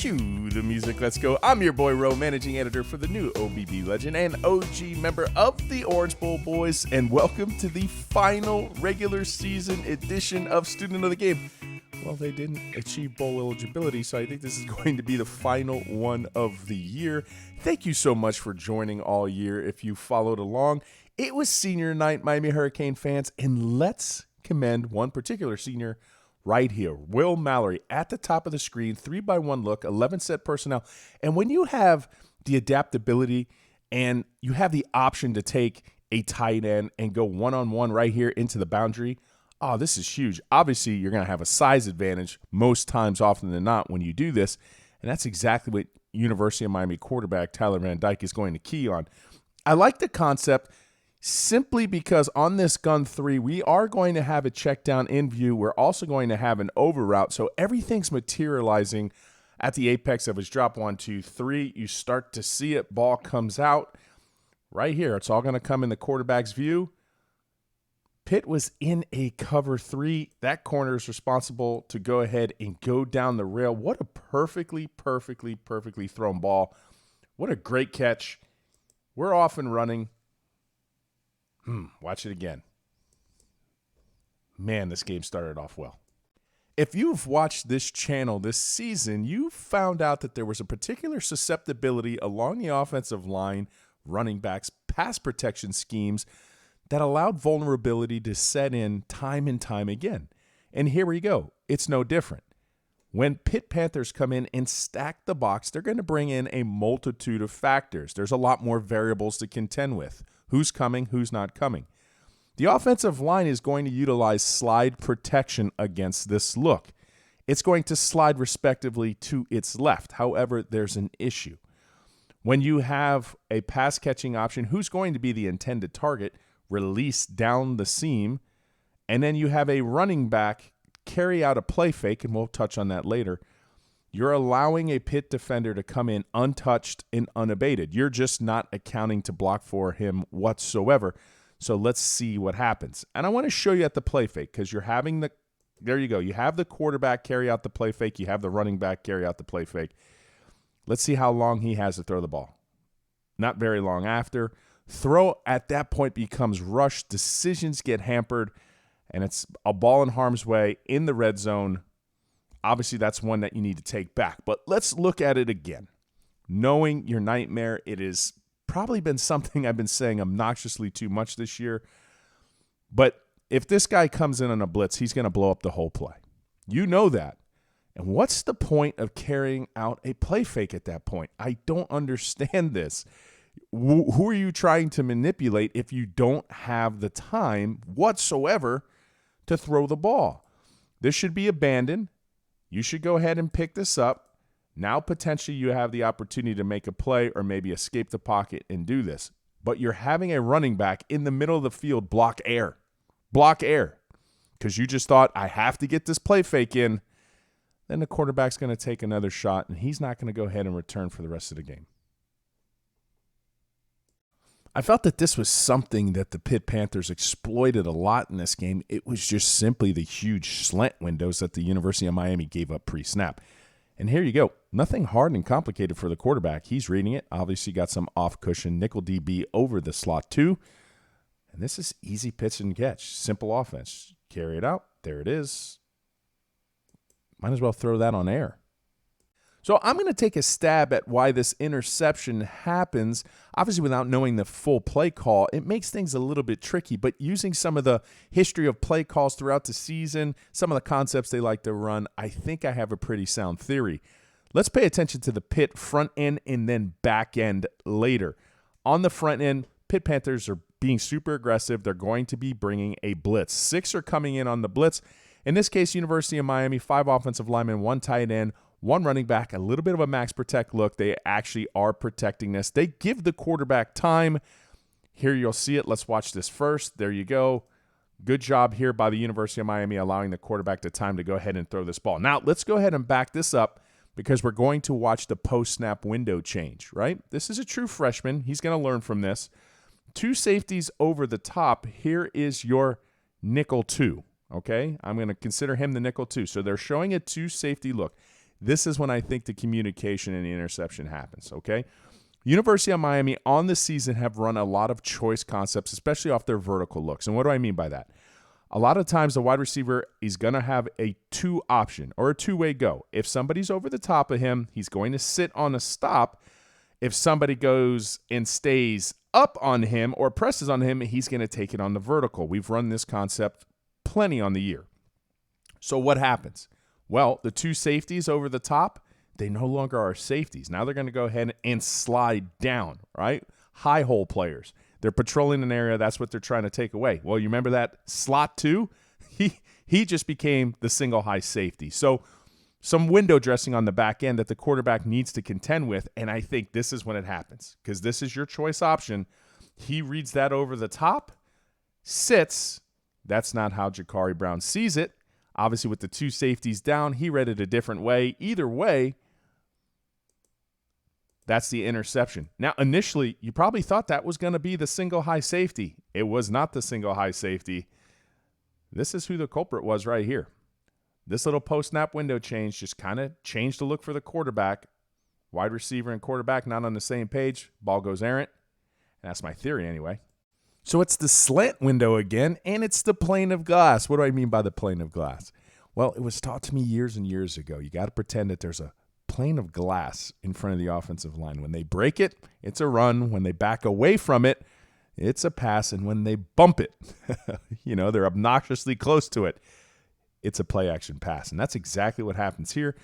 Cue the music, let's go. I'm your boy Ro, managing editor for the new OBB Legend and OG member of the Orange Bowl Boys, and welcome to the final regular season edition of Student of the Game. Well, they didn't achieve bowl eligibility, so I think this is going to be the final one of the year. Thank you so much for joining all year if you followed along. It was senior night, Miami Hurricane fans, and let's commend one particular senior right here. Will Mallory at the top of the screen, 3x1 look, 11 set personnel. And when you have the adaptability and you have the option to take a tight end and go one-on-one right here into the boundary, oh, this is huge. Obviously, you're going to have a size advantage most times often than not when you do this. And that's exactly what University of Miami quarterback Tyler Van Dyke is going to key on. I like the concept simply because on this gun 3, we are going to have a check down in view. We're also going to have an over route. So everything's materializing at the apex of his drop. 1, 2, 3. You start to see it. Ball comes out right here. It's all going to come in the quarterback's view. Pitt was in a cover 3. That corner is responsible to go ahead and go down the rail. What a perfectly thrown ball. What a great catch. We're off and running. Watch it again. Man, this game started off well. If you've watched this channel this season, you found out that there was a particular susceptibility along the offensive line, running backs, pass protection schemes that allowed vulnerability to set in time and time again. And here we go. It's no different. When Pitt Panthers come in and stack the box, they're going to bring in a multitude of factors. There's a lot more variables to contend with. Who's coming, who's not coming. The offensive line is going to utilize slide protection against this look. It's going to slide respectively to its left. However, there's an issue. When you have a pass catching option, who's going to be the intended target? Release down the seam, and then you have a running back carry out a play fake, and we'll touch on that later. You're allowing a Pitt defender to come in untouched and unabated. You're just not accounting to block for him whatsoever. So let's see what happens. And I want to show you at the play fake because you're having the – there you go. You have the quarterback carry out the play fake. You have the running back carry out the play fake. Let's see how long he has to throw the ball. Not very long after. Throw at that point becomes rushed. Decisions get hampered, and it's a ball in harm's way in the red zone. Obviously, that's one that you need to take back. But let's look at it again. Knowing your nightmare, it has probably been something I've been saying obnoxiously too much this year. But if this guy comes in on a blitz, he's going to blow up the whole play. You know that. And what's the point of carrying out a play fake at that point? I don't understand this. Who are you trying to manipulate if you don't have the time whatsoever to throw the ball? This should be abandoned. You should go ahead and pick this up. Now potentially you have the opportunity to make a play or maybe escape the pocket and do this. But you're having a running back in the middle of the field block air. Block air. Because you just thought, I have to get this play fake in. Then the quarterback's going to take another shot, and he's not going to go ahead and return for the rest of the game. I felt that this was something that the Pitt Panthers exploited a lot in this game. It was just simply the huge slant windows that the University of Miami gave up pre-snap. And here you go. Nothing hard and complicated for the quarterback. He's reading it. Obviously got some off-cushion nickel DB over the slot too. And this is easy pitch and catch. Simple offense. Carry it out. There it is. Might as well throw that on air. So I'm going to take a stab at why this interception happens. Obviously, without knowing the full play call, it makes things a little bit tricky. But using some of the history of play calls throughout the season, some of the concepts they like to run, I think I have a pretty sound theory. Let's pay attention to the Pitt front end and then back end later. On the front end, Pitt Panthers are being super aggressive. They're going to be bringing a blitz. 6 are coming in on the blitz. In this case, University of Miami, 5 offensive linemen, 1 tight end, 1 running back, a little bit of a max protect look. They actually are protecting this. They give the quarterback time. Here you'll see it. Let's watch this first. There you go. Good job here by the University of Miami allowing the quarterback the time to go ahead and throw this ball. Now, let's go ahead and back this up because we're going to watch the post-snap window change, right? This is a true freshman. He's going to learn from this. 2 safeties over the top. Here is your nickel 2, okay? I'm going to consider him the nickel 2. So they're showing a 2 safety look. This is when I think the communication and the interception happens, okay? University of Miami on the season have run a lot of choice concepts, especially off their vertical looks. And what do I mean by that? A lot of times the wide receiver is going to have a two option or a two-way go. If somebody's over the top of him, he's going to sit on a stop. If somebody goes and stays up on him or presses on him, he's going to take it on the vertical. We've run this concept plenty on the year. So what happens? Well, the two safeties over the top, they no longer are safeties. Now they're going to go ahead and slide down, right? High hole players. They're patrolling an area. That's what they're trying to take away. Well, you remember that slot two? He just became the single high safety. So some window dressing on the back end that the quarterback needs to contend with, and I think this is when it happens because this is your choice option. He reads that over the top, sits. That's not how Jakari Brown sees it. Obviously, with the two safeties down, he read it a different way. Either way, that's the interception. Now, initially, you probably thought that was going to be the single high safety. It was not the single high safety. This is who the culprit was right here. This little post-snap window change just kind of changed the look for the quarterback. Wide receiver and quarterback not on the same page. Ball goes errant. And that's my theory anyway. So it's the slant window again, and it's the plane of glass. What do I mean by the plane of glass? Well, it was taught to me years and years ago. You got to pretend that there's a plane of glass in front of the offensive line. When they break it, it's a run. When they back away from it, it's a pass. And when they bump it, they're obnoxiously close to it, it's a play action pass. And that's exactly what happens here.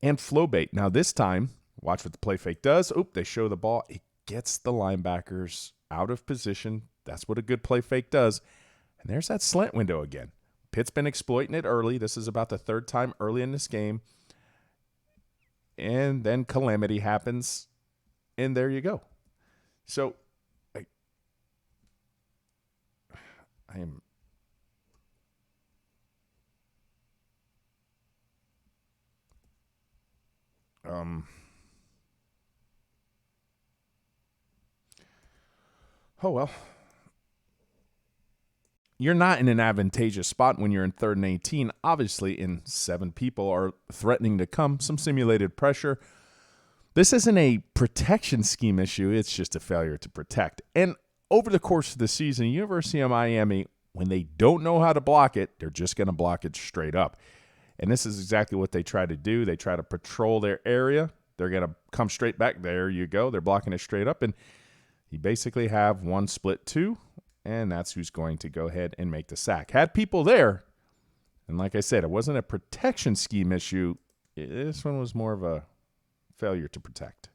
And flow bait. Now this time, watch what the play fake does. They show the ball. It gets the linebackers out of position. That's what a good play fake does. And there's that slant window again. Pitt's been exploiting it early. This is about the third time early in this game. And then calamity happens, and there you go. So I am oh well. You're not in an advantageous spot when you're in 3rd and 18. Obviously, in 7 people are threatening to come, some simulated pressure. This isn't a protection scheme issue. It's just a failure to protect. And over the course of the season, University of Miami, when they don't know how to block it, they're just going to block it straight up. And this is exactly what they try to do. They try to patrol their area. They're going to come straight back. There you go. They're blocking it straight up. And you basically have 1 split 2. And that's who's going to go ahead and make the sack. Had people there, and like I said, it wasn't a protection scheme issue. This one was more of a failure to protect.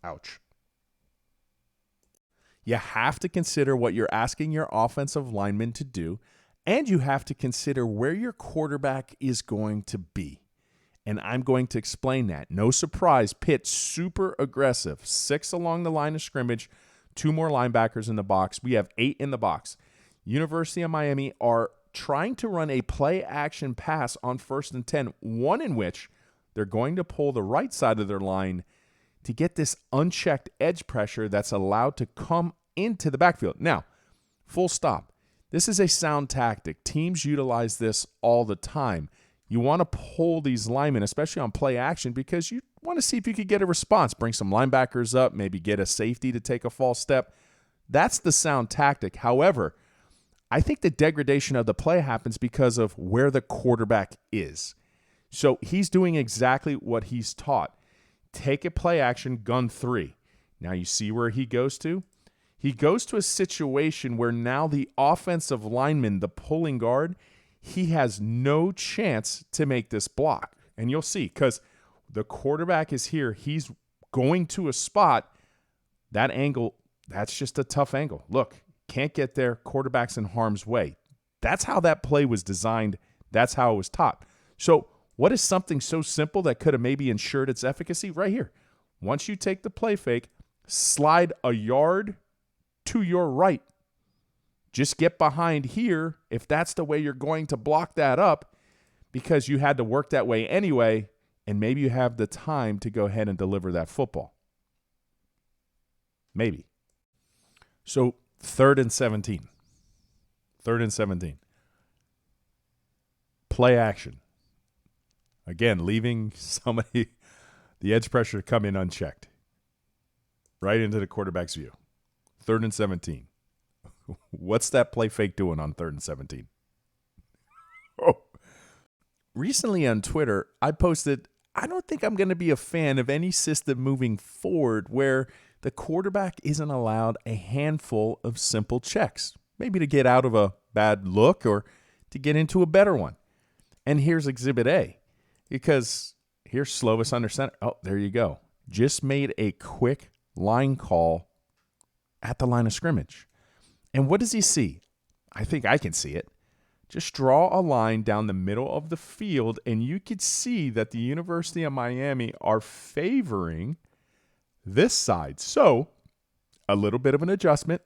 Ouch. You have to consider what you're asking your offensive lineman to do, and you have to consider where your quarterback is going to be. And I'm going to explain that. No surprise, Pitt super aggressive. 6 along the line of scrimmage, 2 more linebackers in the box. We have 8 in the box. University of Miami are trying to run a play-action pass on 1st and 10, one in which they're going to pull the right side of their line to get this unchecked edge pressure that's allowed to come into the backfield. Now, full stop. This is a sound tactic. Teams utilize this all the time. You want to pull these linemen, especially on play action, because you want to see if you could get a response. Bring some linebackers up, maybe get a safety to take a false step. That's the sound tactic. However, I think the degradation of the play happens because of where the quarterback is. So he's doing exactly what he's taught. Take a play action, gun 3. Now you see where he goes to? He goes to a situation where now the offensive lineman, the pulling guard, he has no chance to make this block. And you'll see, because the quarterback is here. He's going to a spot. That angle, that's just a tough angle. Look, can't get there. Quarterback's in harm's way. That's how that play was designed. That's how it was taught. So what is something so simple that could have maybe ensured its efficacy? Right here. Once you take the play fake, slide a yard to your right. Just get behind here if that's the way you're going to block that up, because you had to work that way anyway, and maybe you have the time to go ahead and deliver that football. Maybe. So 3rd and 17. 3rd and 17. Play action. Again, leaving somebody, the edge pressure to come in unchecked. Right into the quarterback's view. 3rd and 17. What's that play fake doing on 3rd and 17? Oh. Recently on Twitter, I posted, I don't think I'm going to be a fan of any system moving forward where the quarterback isn't allowed a handful of simple checks, maybe to get out of a bad look or to get into a better one. And here's Exhibit A, because here's Slovis under center. Oh, there you go. Just made a quick line call at the line of scrimmage. And what does he see? I think I can see it. Just draw a line down the middle of the field, and you could see that the University of Miami are favoring this side. So, a little bit of an adjustment,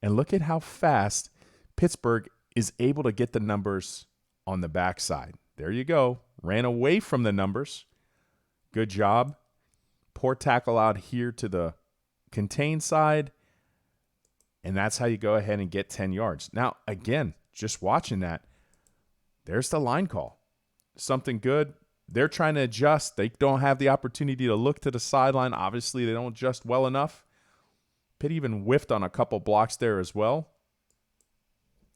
and look at how fast Pittsburgh is able to get the numbers on the backside. There you go. Ran away from the numbers. Good job. Poor tackle out here to the contained side, and that's how you go ahead and get 10 yards. Now, again, just watching that, there's the line call. Something good. They're trying to adjust. They don't have the opportunity to look to the sideline. Obviously, they don't adjust well enough. Pitt even whiffed on a couple blocks there as well.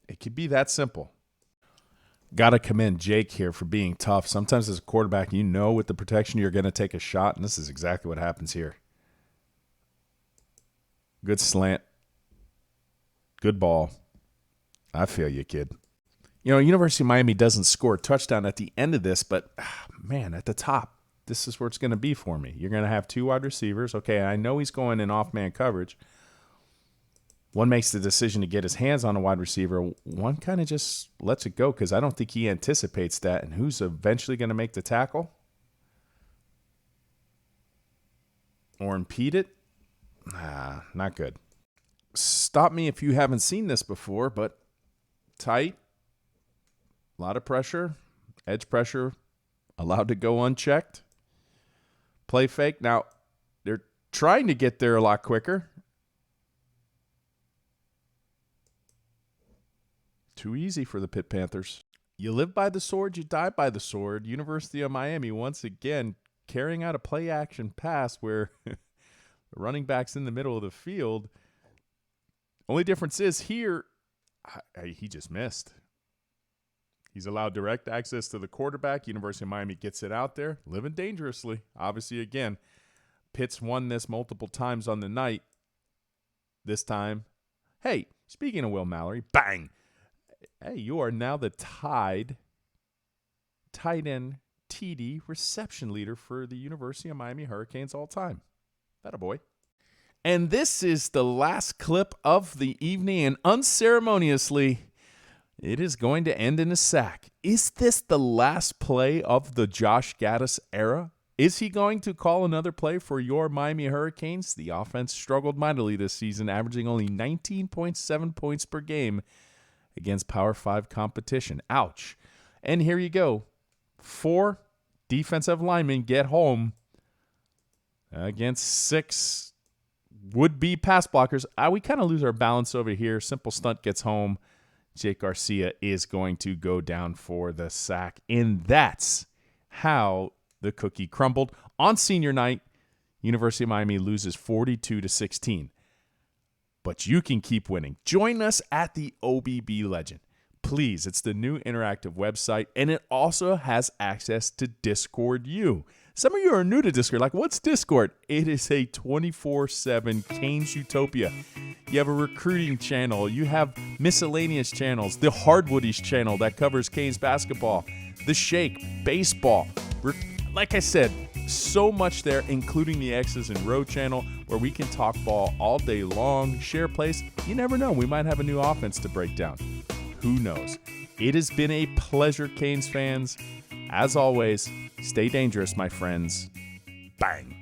It could be that simple. Got to commend Jake here for being tough. Sometimes as a quarterback, you know with the protection you're going to take a shot, and this is exactly what happens here. Good slant. Good ball. I feel you, kid. You know, University of Miami doesn't score a touchdown at the end of this, but, man, at the top, this is where it's going to be for me. You're going to have 2 wide receivers. Okay, I know he's going in off-man coverage. One makes the decision to get his hands on a wide receiver. One kind of just lets it go because I don't think he anticipates that. And who's eventually going to make the tackle? Or impede it? Not good. Stop me if you haven't seen this before, but tight. A lot of pressure, edge pressure, allowed to go unchecked. Play fake. Now, they're trying to get there a lot quicker. Too easy for the Pitt Panthers. You live by the sword, you die by the sword. University of Miami, once again, carrying out a play-action pass where the running back's in the middle of the field. Only difference is here, he just missed. He's allowed direct access to the quarterback. University of Miami gets it out there, living dangerously. Obviously, again, Pitt's won this multiple times on the night. This time, hey, speaking of Will Mallory, bang. Hey, you are now the tight end TD reception leader for the University of Miami Hurricanes all time. Atta boy. And this is the last clip of the evening, and unceremoniously, it is going to end in a sack. Is this the last play of the Josh Gaddis era? Is he going to call another play for your Miami Hurricanes? The offense struggled mightily this season, averaging only 19.7 points per game against Power 5 competition. Ouch. And here you go. 4 defensive linemen get home against 6 would-be pass blockers. We kind of lose our balance over here. Simple stunt gets home. Jake Garcia is going to go down for the sack. And that's how the cookie crumbled. On senior night, University of Miami loses 42-16. But you can keep winning. Join us at the OBB Legend. Please, it's the new interactive website, and it also has access to Discord U. Some of you are new to Discord. Like, what's Discord? It is a 24/7 Canes utopia. You have a recruiting channel. You have miscellaneous channels. The Hardwoodies channel that covers Canes basketball. The Shake, baseball. Like I said, so much there, including the X's and Row channel, where we can talk ball all day long, share plays. You never know. We might have a new offense to break down. Who knows? It has been a pleasure, Canes fans. As always, stay dangerous, my friends. Bang.